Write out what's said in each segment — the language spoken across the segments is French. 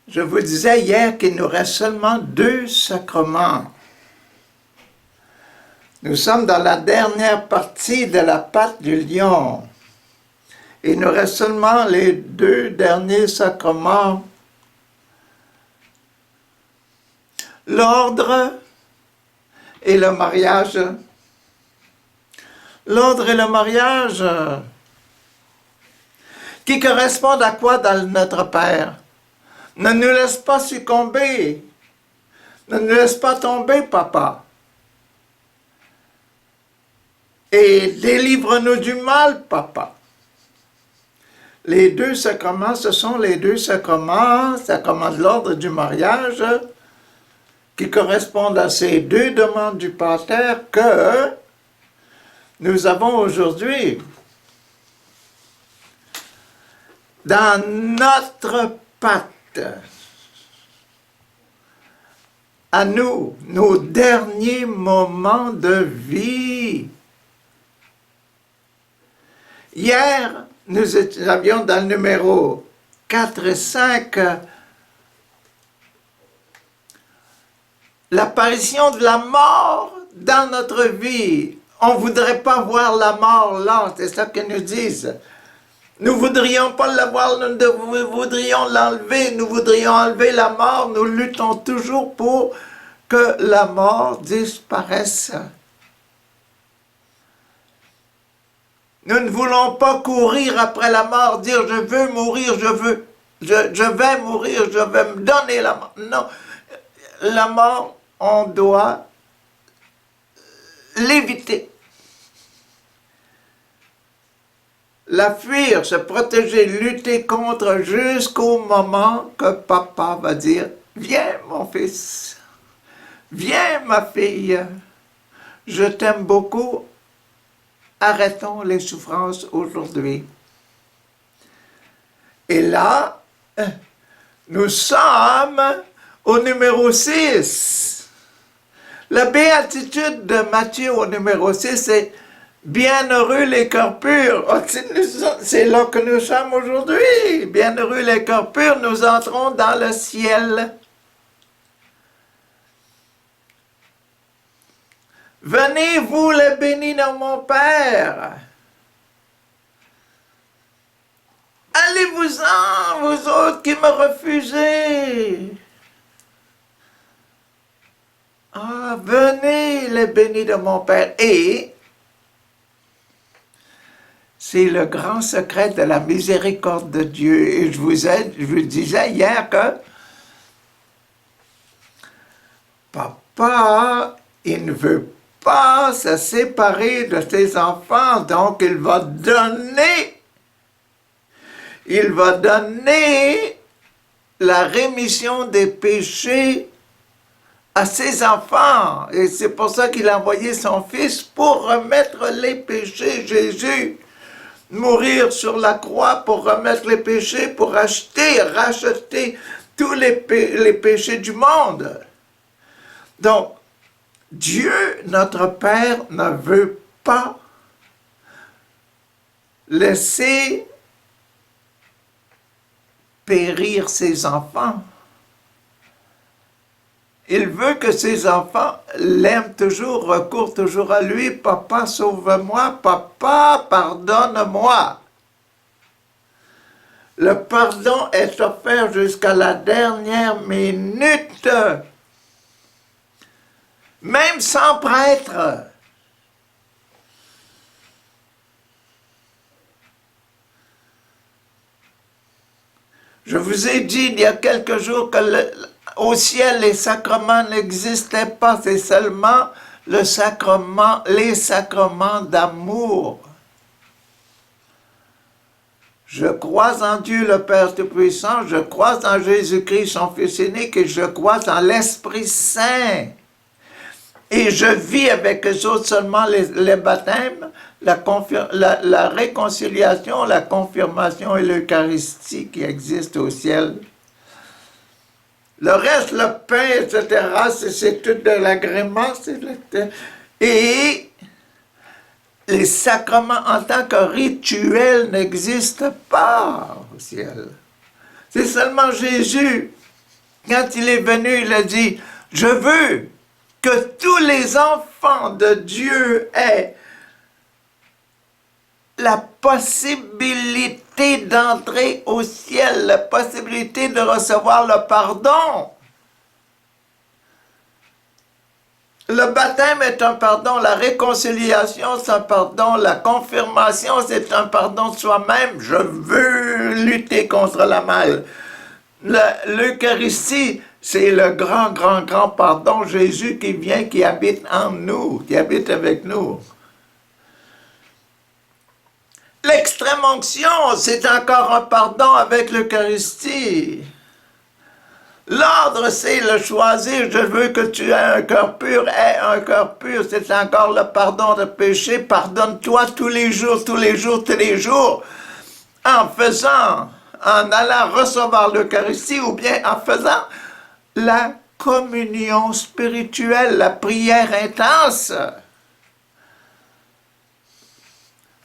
Je vous disais hier qu'il nous reste seulement 2 sacrements. Nous sommes dans la dernière partie de la patte du lion. Il nous reste seulement les 2 derniers sacrements. L'ordre et le mariage. L'ordre et le mariage qui correspondent à quoi dans notre Père? Ne nous laisse pas succomber. Ne nous laisse pas tomber, papa. Et délivre-nous du mal, papa. Les 2 sacrements, ce sont les 2 sacrements de l'ordre du mariage, qui correspondent à ces 2 demandes du Pater que nous avons aujourd'hui. Dans notre pacte, à nous, nos derniers moments de vie. Hier, nous avions dans le numéro 4 et 5 l'apparition de la mort dans notre vie. On ne voudrait pas voir la mort là, c'est ça qu'ils nous disent. Nous ne voudrions pas l'avoir, nous voudrions l'enlever, nous voudrions enlever la mort, nous luttons toujours pour que la mort disparaisse. Nous ne voulons pas courir après la mort, dire je veux mourir, je vais mourir, je vais me donner la mort. Non, la mort, on doit l'éviter. La fuir, se protéger, lutter contre jusqu'au moment que papa va dire « Viens mon fils, viens ma fille, je t'aime beaucoup, arrêtons les souffrances aujourd'hui. » Et là, nous sommes au numéro 6. La béatitude de Matthieu au numéro 6, c'est bienheureux les cœurs purs. Oh, c'est là que nous sommes aujourd'hui. Bienheureux les cœurs purs, nous entrons dans le ciel. Venez, vous les bénis de mon Père. Allez-vous-en, vous autres qui me refusez. Ah, venez les bénis de mon Père. Et c'est le grand secret de la miséricorde de Dieu. Et je vous disais hier que papa, il ne veut pas se séparer de ses enfants, donc il va donner la rémission des péchés à ses enfants. Et c'est pour ça qu'il a envoyé son Fils pour remettre les péchés. Jésus mourir sur la croix pour remettre les péchés, pour racheter tous les péchés du monde. Donc, Dieu, notre Père, ne veut pas laisser périr ses enfants. Il veut que ses enfants l'aiment toujours, recourent toujours à lui. Papa, sauve-moi. Papa, pardonne-moi. Le pardon est offert jusqu'à la dernière minute. Même sans prêtre. Je vous ai dit il y a quelques jours que au ciel, les sacrements n'existaient pas, c'est seulement les sacrements d'amour. Je crois en Dieu le Père Tout-Puissant, je crois en Jésus-Christ, son Fils unique, et je crois en l'Esprit Saint. Et je vis avec eux autres seulement les baptêmes, la réconciliation, la confirmation et l'Eucharistie qui existent au ciel. Le reste, le pain, etc., c'est tout de l'agrément. Et les sacrements en tant que rituel n'existent pas au ciel. C'est seulement Jésus Quand il est venu, il a dit, je veux que tous les enfants de Dieu aient la possibilité d'entrer au ciel, la possibilité de recevoir le pardon. Le baptême est un pardon, la réconciliation c'est un pardon, la confirmation c'est un pardon de soi-même. Je veux lutter contre la mal. L'Eucharistie, c'est le grand, grand, grand pardon. Jésus qui vient, qui habite en nous, qui habite avec nous. L'extrême onction, c'est encore un pardon avec l'Eucharistie. L'ordre, c'est le choisir. Je veux que tu aies un cœur pur. Aie un cœur pur. C'est encore le pardon de péché. Pardonne-toi tous les jours, tous les jours, tous les jours. En allant recevoir l'Eucharistie ou bien en faisant la communion spirituelle, la prière intense.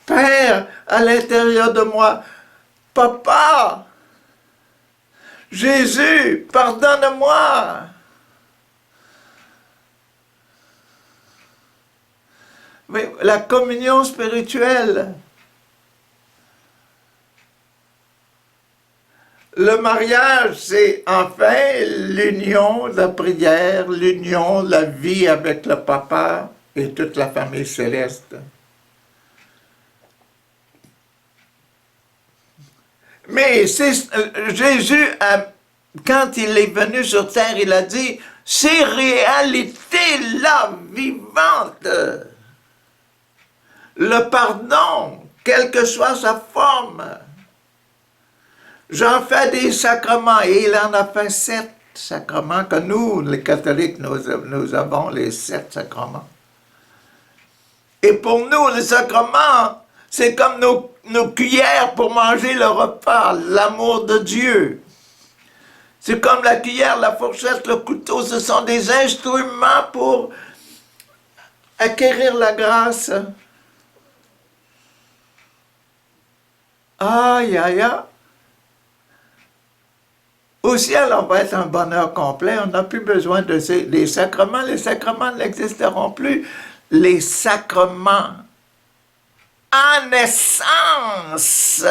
Père, à l'intérieur de moi, Papa, Jésus, pardonne-moi. Oui, la communion spirituelle. Le mariage, c'est enfin l'union de la prière, l'union de la vie avec le Papa et toute la famille céleste. Mais Jésus, quand il est venu sur terre, il a dit, ces réalités-là vivantes, le pardon, quelle que soit sa forme, j'en fais des sacrements, et il en a fait 7 sacrements, que nous, les catholiques, nous avons les 7 sacrements. Et pour nous, les sacrements, c'est comme nos cuillères pour manger le repas, l'amour de Dieu. C'est comme la cuillère, la fourchette, le couteau, ce sont des instruments pour acquérir la grâce. Aïe, aïe, aïe. Au ciel, on va être un bonheur complet. On n'a plus besoin des sacrements. Les sacrements n'existeront plus. Les sacrements, en essence,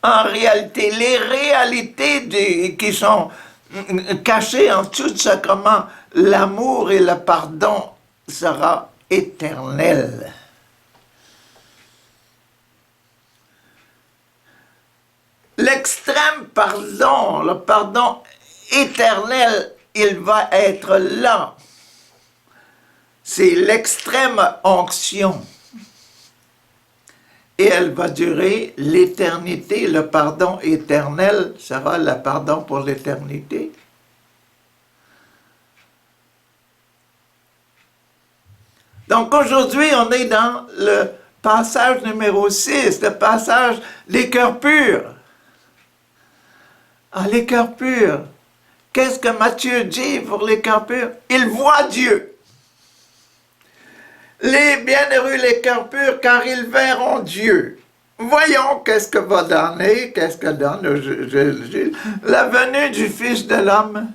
en réalité, les réalités qui sont cachées en dessous du sacrement, l'amour et le pardon sera éternel. L'extrême pardon, le pardon éternel, il va être là. C'est l'extrême onction. Et elle va durer l'éternité. Le pardon éternel sera le pardon pour l'éternité. Donc aujourd'hui, on est dans le passage numéro 6, le passage des cœurs purs. Ah, les cœurs purs. Qu'est-ce que Matthieu dit pour les cœurs purs? Ils voient Dieu. Les bienheureux, les cœurs purs, car ils verront Dieu. Voyons qu'est-ce que va donner, qu'est-ce que donne la venue du Fils de l'homme.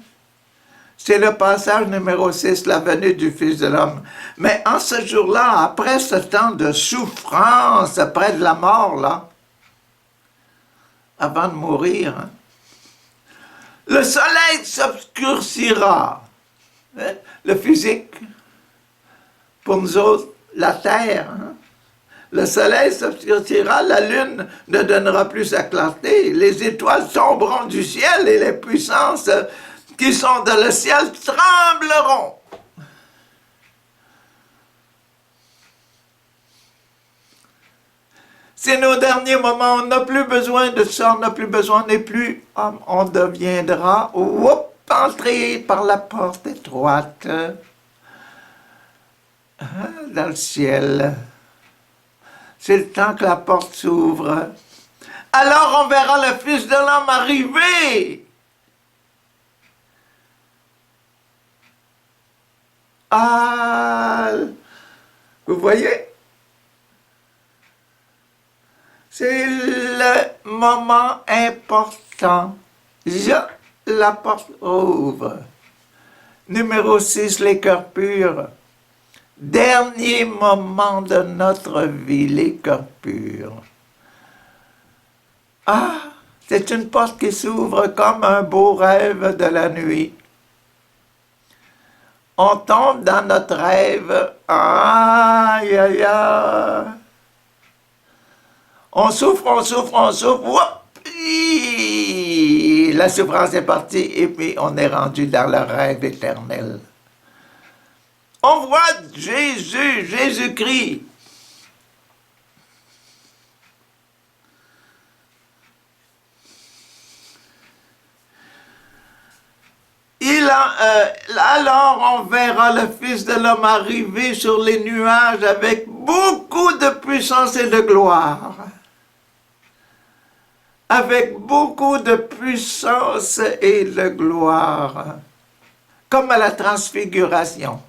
C'est le passage numéro 6, la venue du Fils de l'homme. Mais en ce jour-là, après ce temps de souffrance, près de la mort, là, avant de mourir, hein, le soleil s'obscurcira. Hein, le physique, pour nous autres, la terre. Hein? Le soleil s'obscurcira, la lune ne donnera plus sa clarté, les étoiles tomberont du ciel et les puissances qui sont dans le ciel trembleront. C'est nos derniers moments, on n'a plus besoin de ça, on n'a plus besoin, on n'est plus homme, on deviendra, entré par la porte étroite. Dans le ciel. C'est le temps que la porte s'ouvre. Alors on verra le Fils de l'homme arriver. Ah, vous voyez? C'est le moment important. la porte ouvre. Numéro 6, les cœurs purs. Dernier moment de notre vie, les cœurs purs. Ah, c'est une porte qui s'ouvre comme un beau rêve de la nuit. On tombe dans notre rêve. Aïe, aïe, aïe. On souffre, on souffre, on souffre. Whoop, la souffrance est partie et puis on est rendu dans le rêve éternel. On voit Jésus, Jésus-Christ. Alors on verra le Fils de l'homme arriver sur les nuages avec beaucoup de puissance et de gloire. Avec beaucoup de puissance et de gloire. Comme à la transfiguration.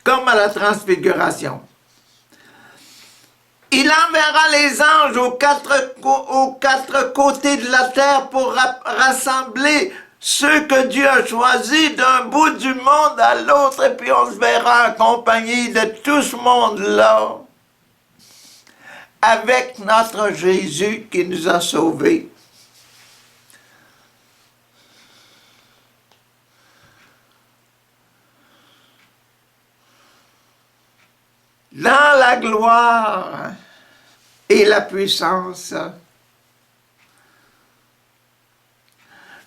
Comme à la transfiguration. Il enverra les anges aux quatre côtés de la terre pour rassembler ceux que Dieu a choisis d'un bout du monde à l'autre, et puis on se verra accompagné de tout ce monde-là avec notre Jésus qui nous a sauvés. Dans la gloire et la puissance.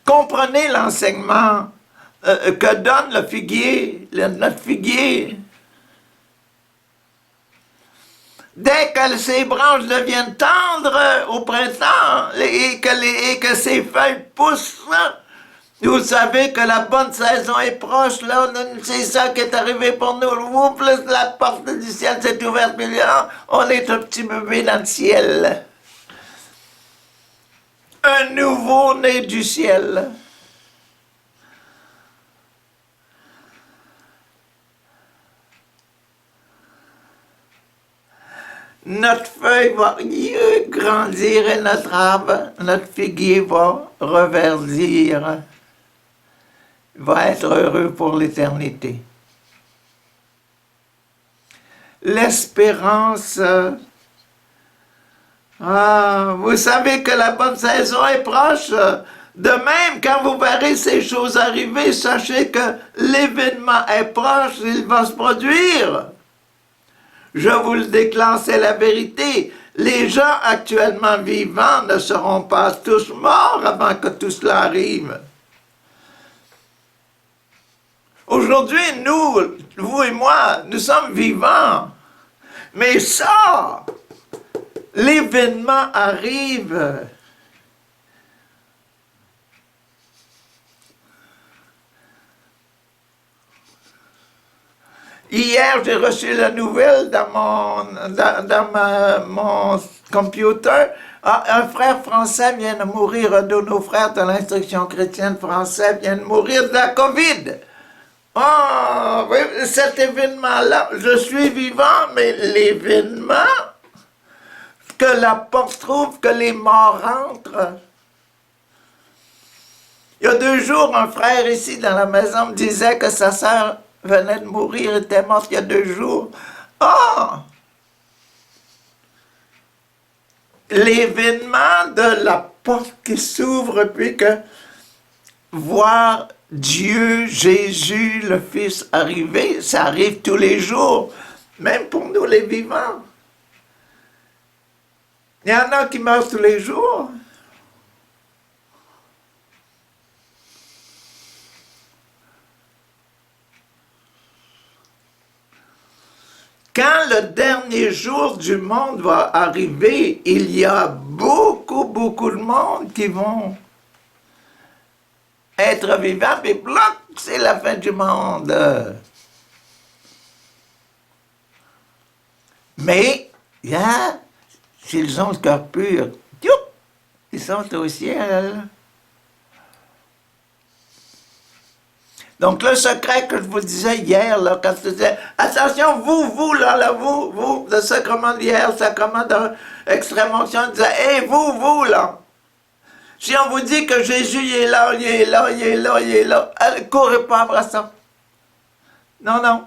Comprenez l'enseignement que donne le figuier, notre figuier. Dès que ses branches deviennent tendres au printemps et que ses feuilles poussent, vous savez que la bonne saison est proche, là, c'est ça qui est arrivé pour nous. Ouf, la porte du ciel s'est ouverte, puis là, on est un petit bébé dans le ciel. Un nouveau-né du ciel. Notre feuille va grandir et notre arbre, notre figuier va reverdir. Va être heureux pour l'éternité. L'espérance. Vous savez que la bonne saison est proche. De même, quand vous verrez ces choses arriver, sachez que l'événement est proche, il va se produire. Je vous le déclare, c'est la vérité. Les gens actuellement vivants ne seront pas tous morts avant que tout cela arrive. Aujourd'hui, nous, vous et moi, nous sommes vivants. Mais ça, l'événement arrive. Hier, j'ai reçu la nouvelle dans mon computer. Un frère français vient de mourir, un de nos frères de l'instruction chrétienne française vient de mourir de la COVID. Oh, oui, cet événement-là, je suis vivant, mais l'événement, que la porte trouve, que les morts rentrent. Il y a 2 jours, un frère ici dans la maison me disait que sa sœur venait de mourir, était morte il y a 2 jours. Oh! L'événement de la porte qui s'ouvre, puis que voir Dieu, Jésus, le Fils arriver, ça arrive tous les jours, même pour nous les vivants. Il y en a qui meurent tous les jours. Quand le dernier jour du monde va arriver, il y a beaucoup de monde qui vont être vivants, et bloc, c'est la fin du monde. Mais, s'ils ont le cœur pur, ils sont au ciel. Donc, le secret que je vous disais hier, là, quand je disais, attention, vous, vous, le sacrement d'hier, le sacrement d'extrême-onction, on disait, hé, vous, là. Si on vous dit que Jésus, il est là, il est là, il est là, il est là, courez pas après ça. Non, non.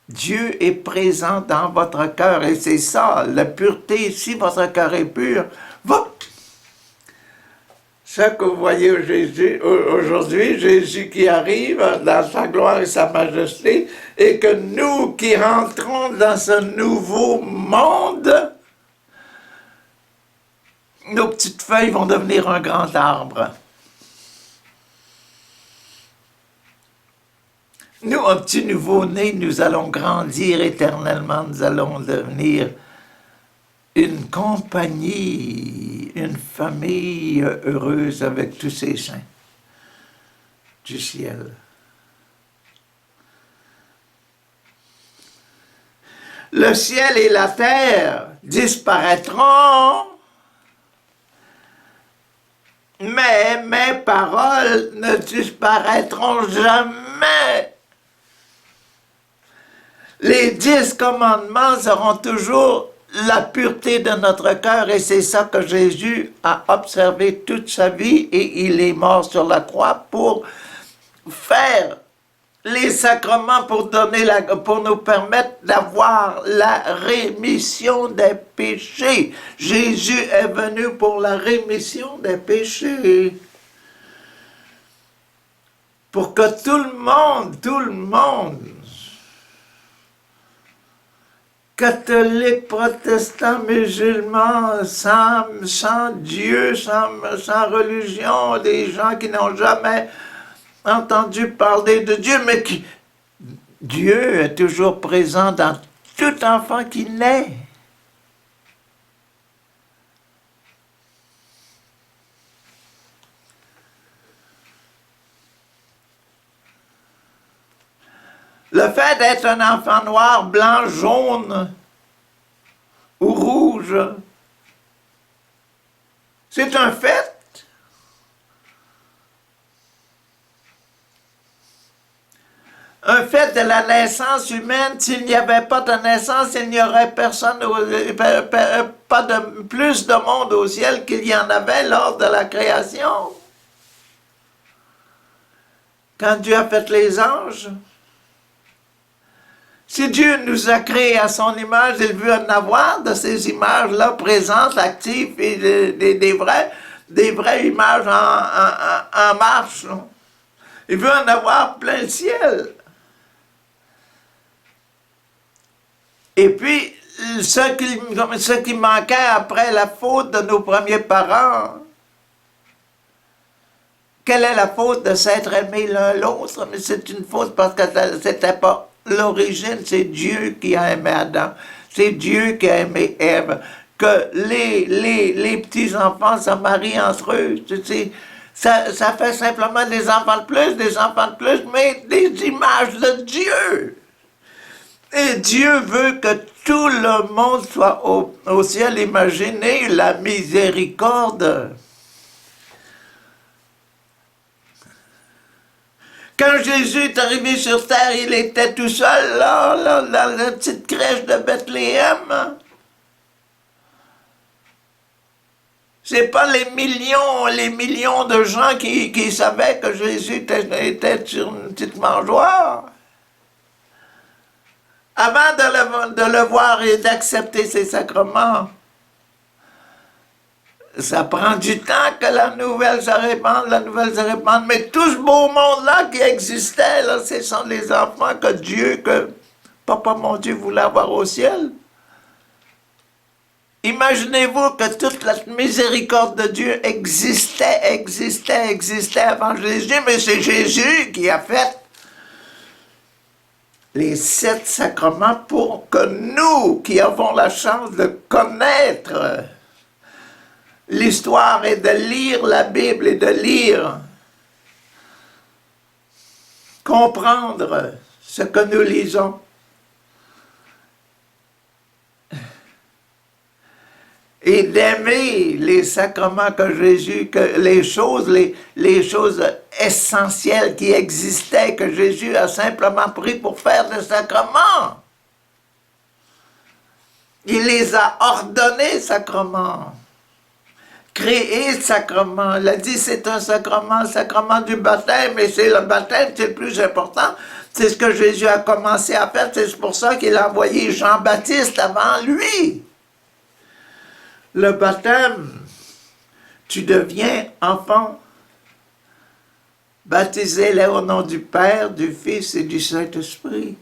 Dieu est présent dans votre cœur et c'est ça, la pureté. Si votre cœur est pur, ce que vous voyez aujourd'hui, Jésus qui arrive dans sa gloire et sa majesté, et que nous qui rentrons dans ce nouveau monde, nos petites feuilles vont devenir un grand arbre. Nous, un petit nouveau-né, nous allons grandir éternellement, nous allons devenir une compagnie, une famille heureuse avec tous ces saints du ciel. Le ciel et la terre disparaîtront, mais mes paroles ne disparaîtront jamais. Les 10 commandements seront toujours la pureté de notre cœur et c'est ça que Jésus a observé toute sa vie et il est mort sur la croix pour faire les sacrements, pour nous permettre d'avoir la rémission des péchés. Jésus est venu pour la rémission des péchés. Pour que tout le monde, catholiques, protestants, musulmans, sans Dieu, sans religion, des gens qui n'ont jamais entendu parler de Dieu, mais Dieu est toujours présent dans tout enfant qui naît. Le fait d'être un enfant noir, blanc, jaune ou rouge, c'est un fait. Un fait de la naissance humaine. S'il n'y avait pas de naissance, il n'y aurait personne, pas de plus de monde au ciel qu'il y en avait lors de la création. Quand Dieu a fait les anges, si Dieu nous a créés à son image, il veut en avoir de ces images-là présentes, actives, et des vraies images en marche. Il veut en avoir plein le ciel. Et puis, ce qui manquait après la faute de nos premiers parents, quelle est la faute de s'être aimés l'un l'autre? Mais c'est une faute parce que c'était pas l'origine, c'est Dieu qui a aimé Adam, c'est Dieu qui a aimé Ève. Que les petits-enfants se marient entre eux, tu sais, ça fait simplement des enfants de plus, mais des images de Dieu. Et Dieu veut que tout le monde soit au ciel. Imaginez la miséricorde. Quand Jésus est arrivé sur terre, il était tout seul, là, dans la petite crèche de Bethléem. C'est pas les millions de gens qui savaient que Jésus était sur une petite mangeoire. Avant de le voir et d'accepter ses sacrements, ça prend du temps que la nouvelle se répande, mais tout ce beau monde-là qui existait, là, ce sont les enfants que Papa mon Dieu voulait avoir au ciel. Imaginez-vous que toute la miséricorde de Dieu existait avant Jésus, mais c'est Jésus qui a fait les 7 sacrements pour que nous, qui avons la chance de connaître l'histoire et de lire la Bible et de lire, comprendre ce que nous lisons. et d'aimer les sacrements que Jésus, que les choses essentielles qui existaient, que Jésus a simplement pris pour faire des sacrements. Il les a ordonnés, sacrements. Créé sacrement. Il a dit c'est un sacrement, le sacrement du baptême, et c'est le baptême, c'est le plus important. C'est ce que Jésus a commencé à faire, c'est pour ça qu'il a envoyé Jean-Baptiste avant lui. Le baptême, tu deviens enfant. Baptisez-les au nom du Père, du Fils et du Saint-Esprit.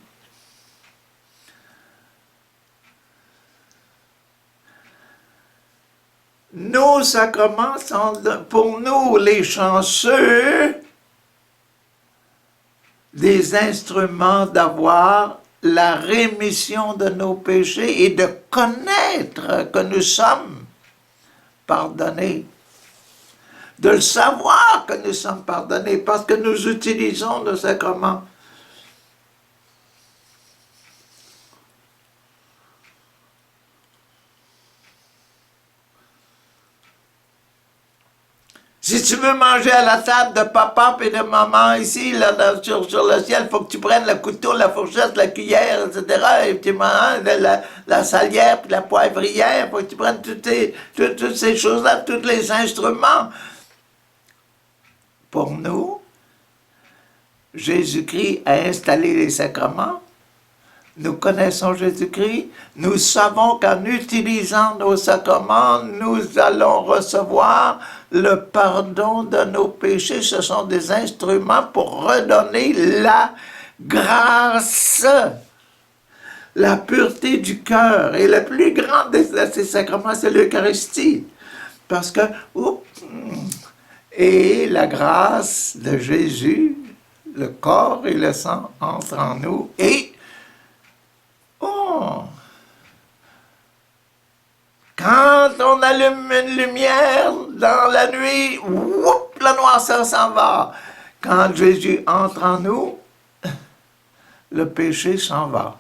Nos sacrements sont pour nous, les chanceux, des instruments d'avoir la rémission de nos péchés et de connaître que nous sommes pardonnés. De le savoir que nous sommes pardonnés parce que nous utilisons nos sacrements. Si tu veux manger à la table de papa et de maman ici, là, sur le ciel, il faut que tu prennes le couteau, la fourchette, la cuillère, etc. Et tu manges la salière, puis la poivrière, il faut que tu prennes toutes ces choses-là, tous les instruments. Pour nous, Jésus-Christ a installé les sacrements. Nous connaissons Jésus-Christ, nous savons qu'en utilisant nos sacrements, nous allons recevoir le pardon de nos péchés. Ce sont des instruments pour redonner la grâce, la pureté du cœur. Et le plus grand de ces sacrements, c'est l'Eucharistie. Parce que, et la grâce de Jésus, le corps et le sang entrent en nous et quand on allume une lumière dans la nuit, la noirceur s'en va. Quand Jésus entre en nous, le péché s'en va.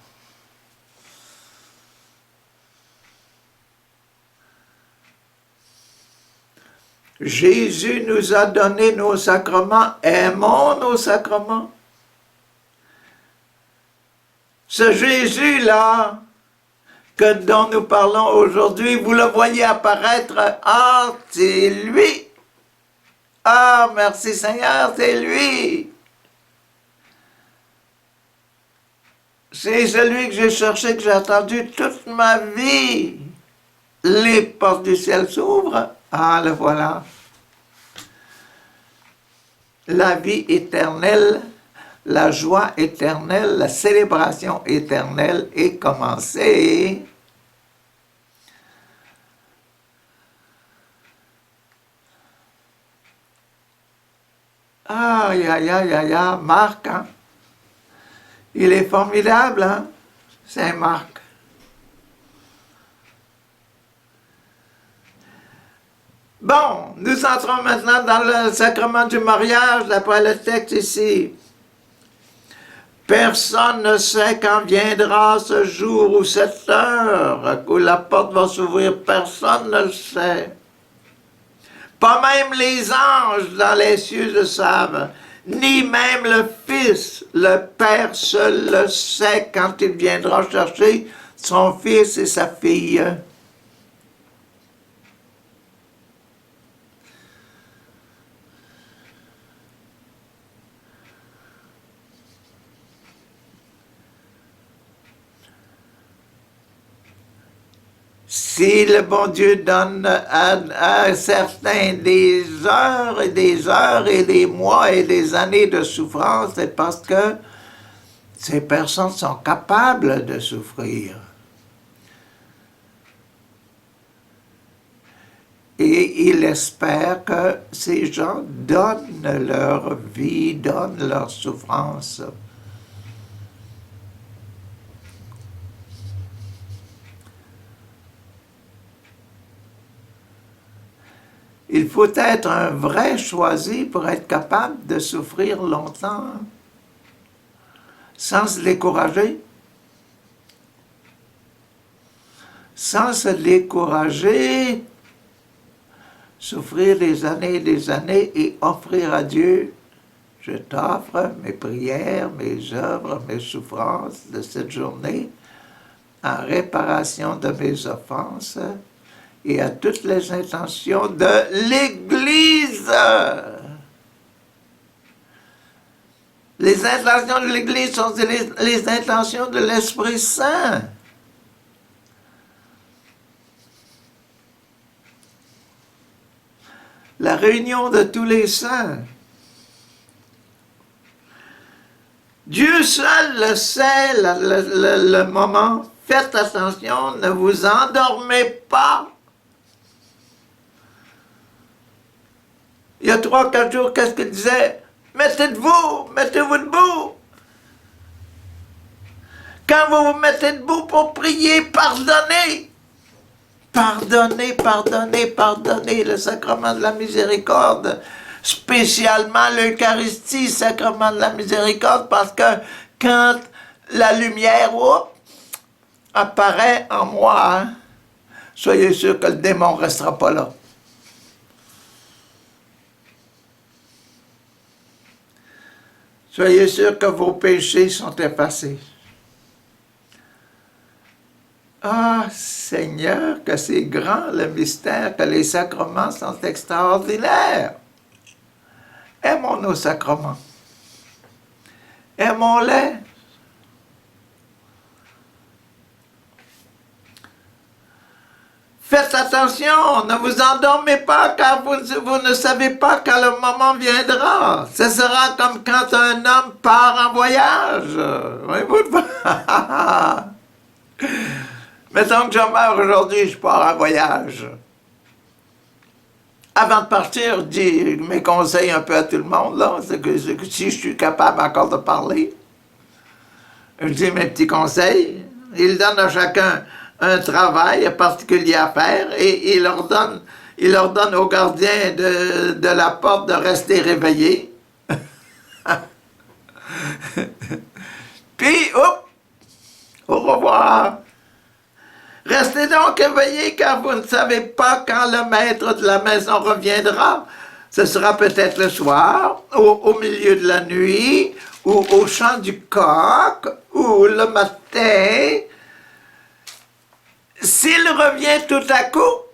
Jésus nous a donné nos sacrements, aimons nos sacrements. Ce Jésus-là, dont nous parlons aujourd'hui, vous le voyez apparaître, c'est lui. Ah, merci Seigneur, c'est lui. C'est celui que j'ai cherché, que j'ai attendu toute ma vie. Les portes du ciel s'ouvrent. Ah, le voilà. La vie éternelle, la joie éternelle, la célébration éternelle est commencée. Aïe, aïe, aïe, aïe, aïe, Marc, hein? Il est formidable, hein? Saint Marc. Bon, nous entrons maintenant dans le sacrement du mariage, d'après le texte ici. Personne ne sait quand viendra ce jour ou cette heure où la porte va s'ouvrir. Personne ne le sait. Pas même les anges dans les cieux le savent, ni même le Fils. Le Père seul le sait quand il viendra chercher son fils et sa fille. Si le bon Dieu donne à certains des heures et des mois et des années de souffrance, c'est parce que ces personnes sont capables de souffrir. Et il espère que ces gens donnent leur vie, donnent leur souffrance. Il faut être un vrai choisi pour être capable de souffrir longtemps, sans se décourager, sans se décourager, souffrir des années et offrir à Dieu, je t'offre mes prières, mes œuvres, mes souffrances de cette journée en réparation de mes offenses et à toutes les intentions de l'Église. Les intentions de l'Église sont les intentions de l'Esprit Saint. La réunion de tous les saints. Dieu seul le sait, le moment. Faites attention, ne vous endormez pas. Il y a 3-4 jours, qu'est-ce qu'il disait? Mettez-vous debout. Quand vous vous mettez debout pour prier, pardonnez. Pardonnez le sacrement de la miséricorde, spécialement l'Eucharistie, sacrement de la miséricorde, parce que quand la lumière apparaît en moi, soyez sûr que le démon ne restera pas là. Soyez sûr que vos péchés sont effacés. Ah, Seigneur, que c'est grand le mystère, que les sacrements sont extraordinaires. Aimons nos sacrements. Aimons-les. Faites attention, ne vous endormez pas car vous ne savez pas quand le moment viendra. Ce sera comme quand un homme part en voyage. Mettons que je meurs aujourd'hui, je pars en voyage. Avant de partir, je dis mes conseils un peu à tout le monde, là, c'est que si je suis capable encore de parler, je dis mes petits conseils. Il donne à chacun un travail particulier à faire et il leur donne au gardien de la porte de rester réveillé. Puis, au revoir. Restez donc éveillés car vous ne savez pas quand le maître de la maison reviendra. Ce sera peut-être le soir, au milieu de la nuit, ou au chant du coq, ou le matin. S'il revient tout à coup,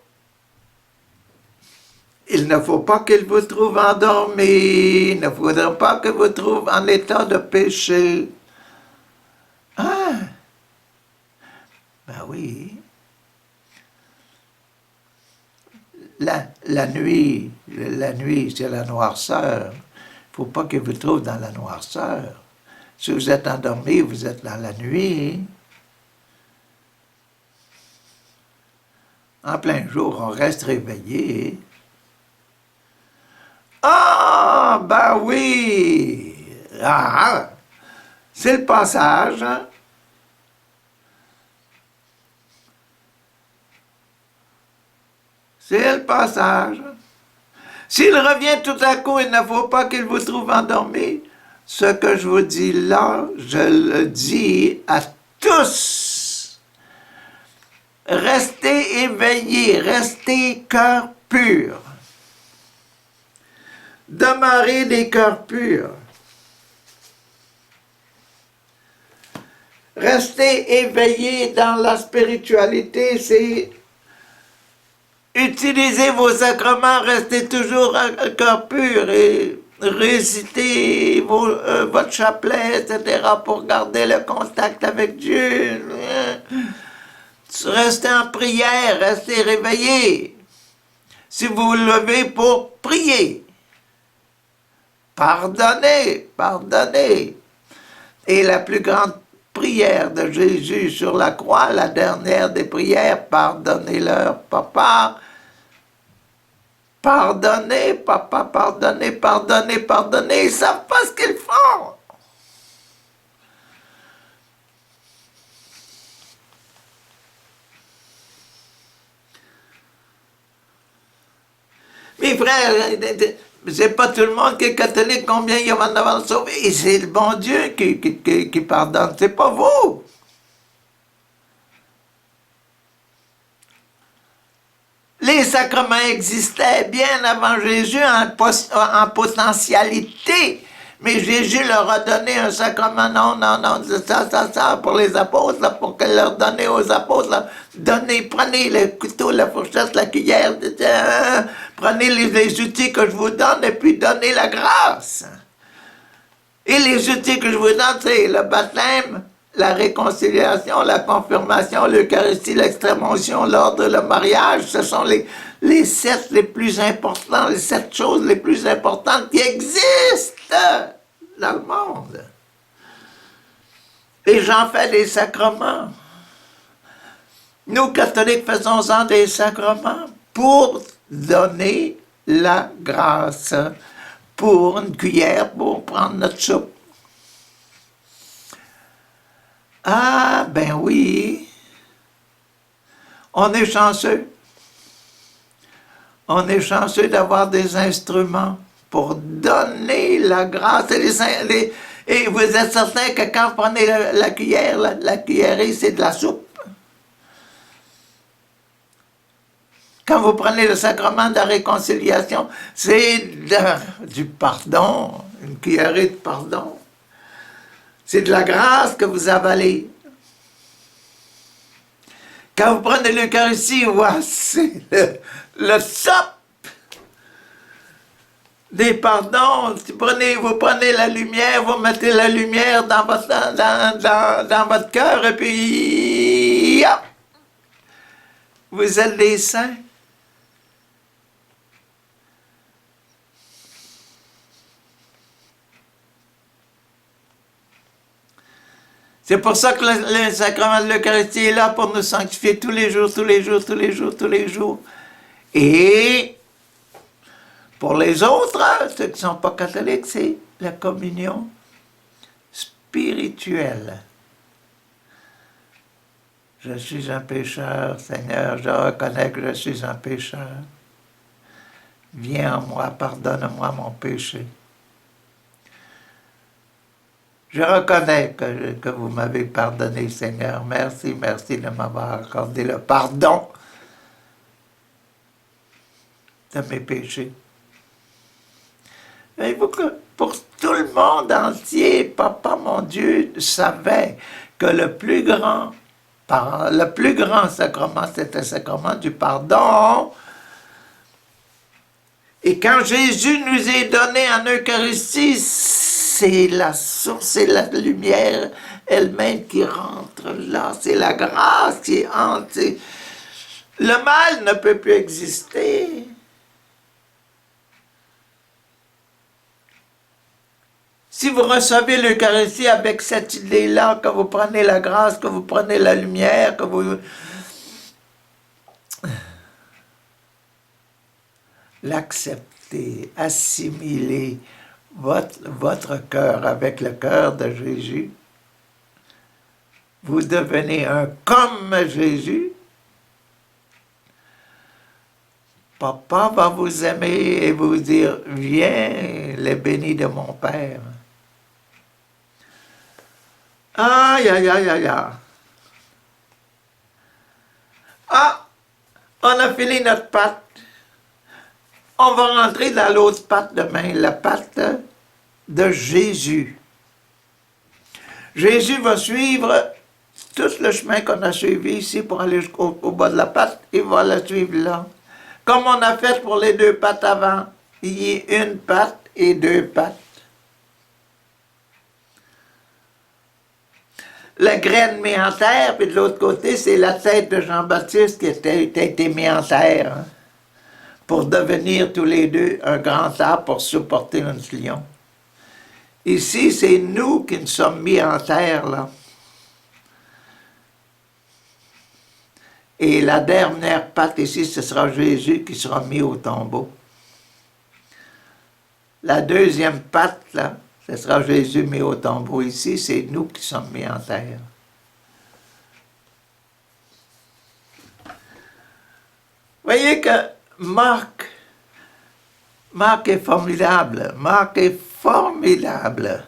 il ne faut pas qu'il vous trouve endormi, il ne faudra pas que vous trouve en état de péché. Ah! Ben oui. La nuit, c'est la noirceur. Il ne faut pas qu'il vous trouve dans la noirceur. Si vous êtes endormi, vous êtes dans la nuit. En plein jour, on reste réveillé. Ah, ben oui! Ah, c'est le passage, hein? C'est le passage. S'il revient tout à coup, il ne faut pas qu'il vous trouve endormi. Ce que je vous dis là, je le dis à tous. Restez éveillés, restez cœur pur. Demeurez des cœurs purs. Restez éveillés dans la spiritualité, c'est utilisez vos sacrements, restez toujours un cœur pur et récitez votre chapelet, etc. pour garder le contact avec Dieu. Restez en prière, restez réveillés. Si vous vous levez pour prier, pardonnez. Et la plus grande prière de Jésus sur la croix, la dernière des prières, pardonnez-leur, papa. Pardonnez, papa, pardonnez. Ils ne savent pas ce qu'ils font. Mes frères, c'est pas tout le monde qui est catholique, combien il y en a avant de sauver. Et c'est le bon Dieu qui pardonne, c'est pas vous. Les sacrements existaient bien avant Jésus en potentialité. Mais Jésus leur a donné un sacrement. Non, ça, pour les apôtres, là, pour qu'elle leur donne aux apôtres. Là. Prenez le couteau, la fourchette, la cuillère. Prenez les outils que je vous donne et puis donnez la grâce. Et les outils que je vous donne, c'est le baptême, la réconciliation, la confirmation, l'Eucharistie, l'extrême-onction, l'ordre, le mariage. Ce sont les 7 les plus importants, les 7 choses les plus importantes qui existent dans le monde. Et j'en fais des sacrements. Nous, catholiques, faisons-en des sacrements pour donner la grâce, pour une cuillère, pour prendre notre soupe. Ah, ben oui, on est chanceux. On est chanceux d'avoir des instruments pour donner la grâce. Et vous êtes certain que quand vous prenez la cuillère, la cuillerée, c'est de la soupe. Quand vous prenez le sacrement de la réconciliation, c'est du pardon, une cuillerée de pardon. C'est de la grâce que vous avalez. Quand vous prenez l'Eucharistie, c'est le sope des pardons. Vous prenez la lumière, vous mettez la lumière dans votre cœur et puis hop, vous êtes des saints. C'est pour ça que le sacrement de l'Eucharistie est là pour nous sanctifier tous les jours, tous les jours, tous les jours, tous les jours. Et pour les autres, ceux qui ne sont pas catholiques, c'est la communion spirituelle. Je suis un pécheur, Seigneur, je reconnais que je suis un pécheur. Viens en moi, pardonne-moi mon péché. Je reconnais que vous m'avez pardonné, Seigneur. Merci, merci de m'avoir accordé le pardon de mes péchés. Voyez-vous que pour tout le monde entier, Papa, mon Dieu, savait que le plus grand sacrement, c'était le sacrement du pardon. Et quand Jésus nous est donné en Eucharistie, c'est la source, c'est la lumière elle-même qui rentre là, c'est la grâce qui entre. Le mal ne peut plus exister. Si vous recevez l'Eucharistie avec cette idée-là, que vous prenez la grâce, que vous prenez la lumière, que vous l'acceptez, assimilez votre cœur avec le cœur de Jésus, vous devenez un comme Jésus. Papa va vous aimer et vous dire, viens, les bénis de mon Père. Aïe, aïe, aïe, aïe, aïe. Ah, on a fini notre pâte. On va rentrer dans l'autre pâte demain, la pâte de Jésus. Jésus va suivre tout le chemin qu'on a suivi ici pour aller jusqu'au bas de la pâte. Il va la suivre là. Comme on a fait pour les 2 pâtes avant. Il y a 1 pâte et 2 pâtes. La graine mise en terre, puis de l'autre côté, c'est la tête de Jean-Baptiste qui a été mise en terre. Hein, pour devenir tous les deux un grand arbre pour supporter notre lion. Ici, c'est nous qui nous sommes mis en terre, là. Et la dernière pâte ici, ce sera Jésus qui sera mis au tombeau. La deuxième pâte, là, ce sera Jésus mis au tombeau. Ici, c'est nous qui sommes mis en terre. Voyez que Marc est formidable. Marc est formidable.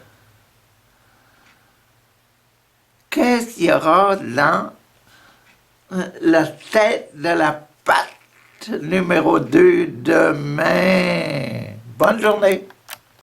Qu'est-ce qu'il y aura dans la tête de la pâte numéro 2 demain. Bonne journée.